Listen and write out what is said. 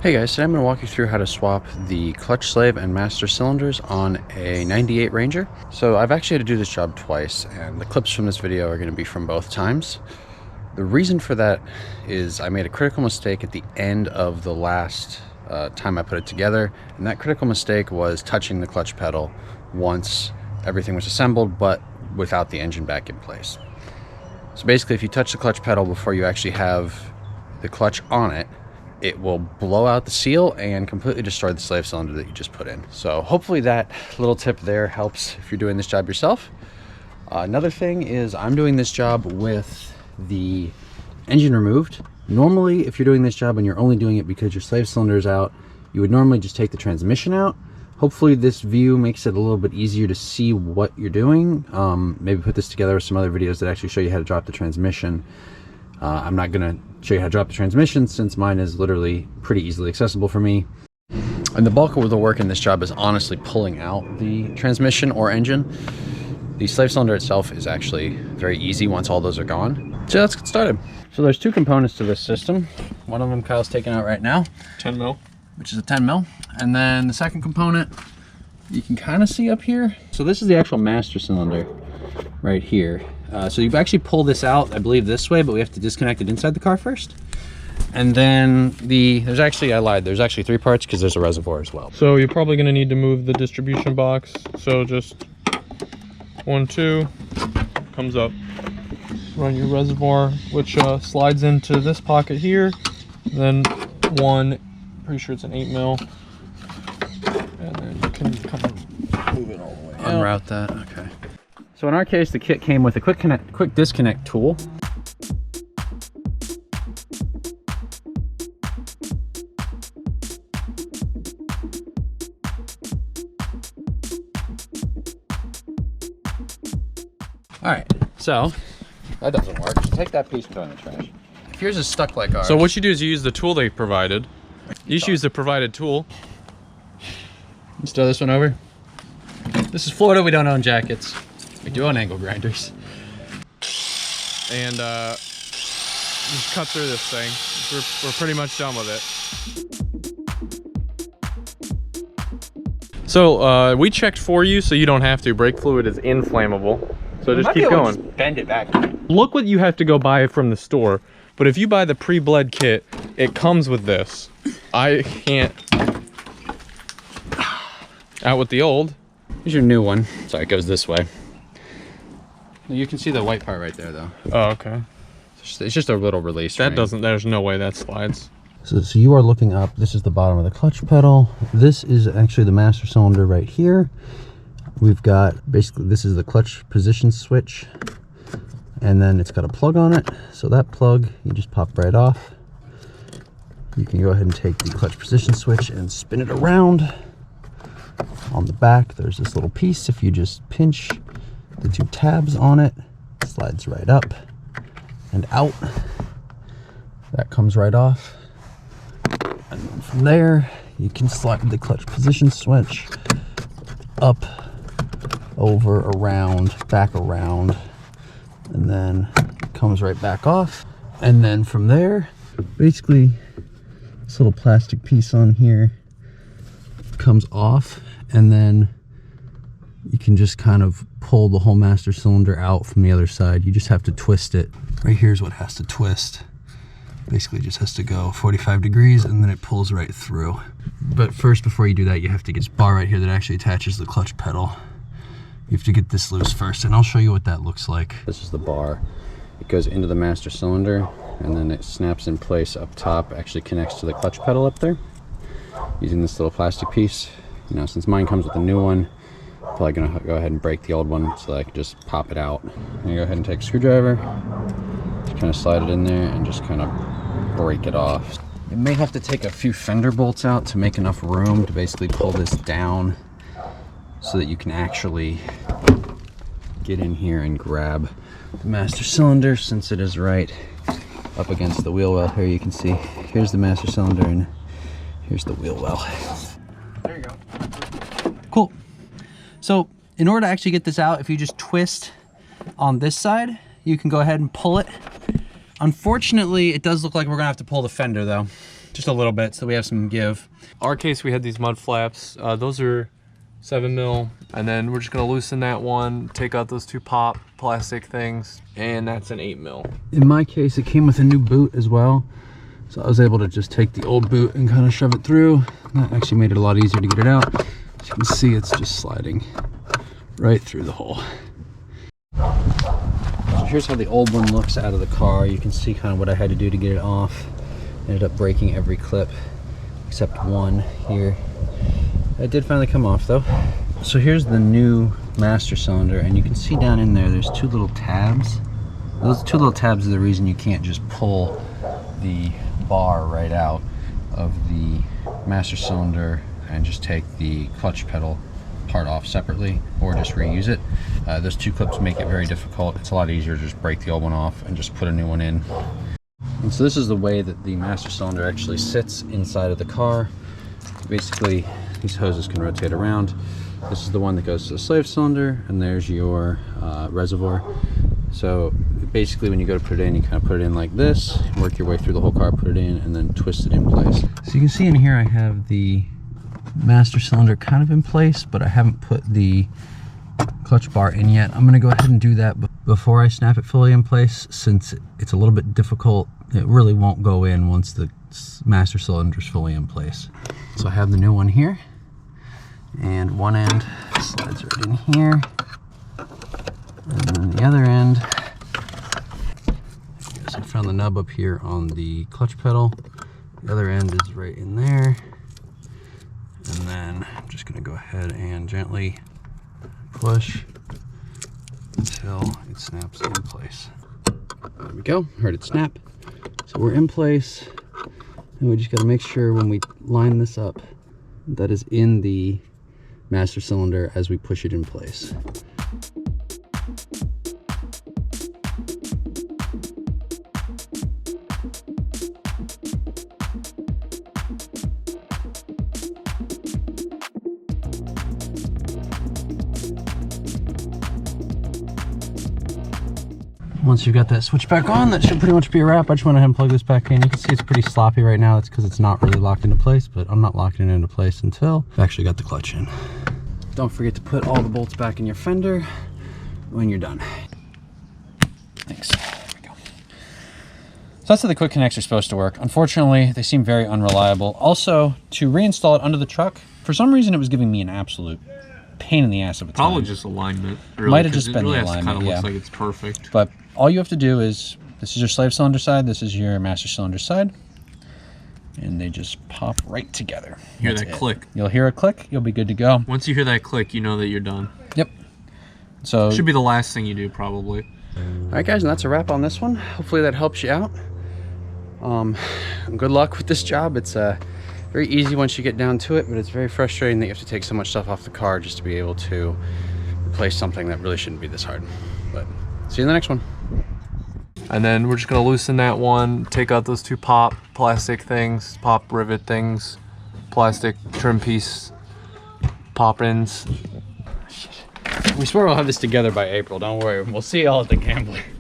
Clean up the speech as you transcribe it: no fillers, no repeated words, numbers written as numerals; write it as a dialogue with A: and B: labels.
A: Hey guys, today I'm going to walk you through how to swap the clutch slave and master cylinders on a 98 Ranger. So I've actually had to do this job twice, and the clips from this video are going to be from both times. The reason for that is I made a critical mistake at the end of the last time I put it together, and that critical mistake was touching the clutch pedal once everything was assembled, but without the engine back in place. So basically, if you touch the clutch pedal before you actually have the clutch on it, it will blow out the seal and completely destroy the slave cylinder that you just put in. So hopefully that little tip there helps if you're doing this job yourself. Another thing is I'm doing this job with the engine removed. Normally, if you're doing this job and you're only doing it because your slave cylinder is out, you would normally just take the transmission out. Hopefully this view makes it a little bit easier to see what you're doing. Maybe put this together with some other videos that actually show you how to drop the transmission. I'm not going to show you how to drop the transmission since mine is literally pretty easily accessible for me. And the bulk of the work in this job is honestly pulling out the transmission or engine. The slave cylinder itself is actually very easy once all those are gone. So let's get started. So there's two components to this system. One of them Kyle's taking out right now. 10 mil. Which is a 10 mil. And then the second component you can kind of see up here. So this is the actual master cylinder right here. So you've actually pulled this out, I believe this way, but we have to disconnect it inside the car first. And then there's actually, I lied, there's actually three parts because there's a reservoir as well.
B: So you're probably going to need to move the distribution box. So just 1, 2, comes up. Run your reservoir, which slides into this pocket here. Then one, pretty sure it's an 8 mil. And then you can kind of move it all the way out.
A: Unroute that, okay. So in our case, the kit came with a quick disconnect tool. All right, so that doesn't work. Just take that piece and throw it in the trash. If yours is stuck like ours.
B: So what you do is you use the tool they provided. You just use the provided tool.
A: Let's throw this one over. This is Florida, we don't own jackets. We do own angle grinders.
B: And just cut through this thing. We're pretty much done with it. So we checked for you so you don't have to. Brake fluid is inflammable. So just keep going.
A: Just bend it back.
B: Look what you have to go buy from the store. But if you buy the pre-bled kit, it comes with this. I can't. Out with the old.
A: Here's your new one. Sorry, it goes this way. You can see the white part right there, though.
B: Oh, okay.
A: It's just a little release.
B: That doesn't, there's no way that slides.
C: So you are looking up. This is the bottom of the clutch pedal. This is actually the master cylinder right here. We've got, basically, this is the clutch position switch. And then it's got a plug on it. So that plug, you just pop right off. You can go ahead and take the clutch position switch and spin it around. On the back, there's this little piece. If you just pinch the two tabs on it, slides right up and out. That comes right off. And then from there, you can slide the clutch position switch up, over, around, back around, and then it comes right back off. And then from there, basically, this little plastic piece on here comes off, and then you can just kind of pull the whole master cylinder out from the other side. You just have to twist it. Right here's what has to twist. Basically just has to go 45 degrees and then it pulls right through. But first, before you do that, you have to get this bar right here that actually attaches the clutch pedal. You have to get this loose first, and I'll show you what that looks like.
A: This is the bar. It goes into the master cylinder and then it snaps in place up top, actually connects to the clutch pedal up there using this little plastic piece. You know, since mine comes with a new one, I'm probably gonna go ahead and break the old one so that I can just pop it out. And you go ahead and take a screwdriver, just kind of slide it in there and just kind of break it off. You may have to take a few fender bolts out to make enough room to basically pull this down so that you can actually get in here and grab the master cylinder, since it is right up against the wheel well. Here you can see, here's the master cylinder and here's the wheel well. There you go. Cool. So in order to actually get this out, if you just twist on this side, you can go ahead and pull it. Unfortunately, it does look like we're gonna have to pull the fender though. just a little bit so we have some give.
B: Our case, we had these mud flaps. Those are 7 mil, and then we're just gonna loosen that one, take out those 2 pop plastic things, and that's an 8 mil.
C: In my case, it came with a new boot as well. So I was able to just take the old boot and kind of shove it through. That actually made it a lot easier to get it out. As you can see, it's just sliding right through the hole. So here's how the old one looks out of the car. You can see kind of what I had to do to get it off. Ended up breaking every clip except one here. It did finally come off though. So here's the new master cylinder, and you can see down in there, there's 2 little tabs. Those 2 little tabs are the reason you can't just pull the bar right out of the master cylinder and just take the clutch pedal part off separately or just reuse it. Those 2 clips make it very difficult. It's a lot easier to just break the old one off and just put a new one in. And so this is the way that the master cylinder actually sits inside of the car. Basically, these hoses can rotate around. This is the one that goes to the slave cylinder, and there's your reservoir. So basically when you go to put it in, you kind of put it in like this, work your way through the whole car, put it in, and then twist it in place. So you can see in here I have the master cylinder kind of in place, but I haven't put the clutch bar in yet. I'm gonna go ahead and do that before I snap it fully in place, since it's a little bit difficult. It really won't go in once the master cylinder is fully in place. So I have the new one here, and one end slides right in here, and then the other end, I found the nub up here on the clutch pedal. The other end is right in there, and then I'm just going to go ahead and gently push until it snaps in place. There we go, heard it snap. So we're in place, and we just got to make sure when we line this up that is in the master cylinder as we push it in place. Once you've got that switch back on, that should pretty much be a wrap. I just went ahead and plug this back in. You can see it's pretty sloppy right now. That's because it's not really locked into place, but I'm not locking it into place until I've actually got the clutch in. Don't forget to put all the bolts back in your fender when you're done.
A: Thanks. There we go. So that's how the quick connects are supposed to work. Unfortunately, they seem very unreliable. Also, to reinstall it under the truck, for some reason it was giving me an absolute pain in the ass of a time.
B: Probably just alignment. Really,
A: might have just been
B: really
A: the alignment,
B: kind of
A: yeah.
B: looks like it's perfect.
A: But all you have to do is, this is your slave cylinder side, this is your master cylinder side, and they just pop right together.
B: Hear that click.
A: You'll hear a click, you'll be good to go.
B: Once you hear that click, you know that you're done.
A: Yep. So
B: should be the last thing you do, probably.
A: All right, guys, and that's a wrap on this one. Hopefully that helps you out. Good luck with this job. It's very easy once you get down to it, but it's very frustrating that you have to take so much stuff off the car just to be able to replace something that really shouldn't be this hard. But see you in the next one.
B: And then we're just gonna loosen that one, take out those 2 pop plastic things, pop rivet things, plastic trim piece, pop ends.
A: We swear we'll have this together by April, don't worry. We'll see y'all at the Gambler.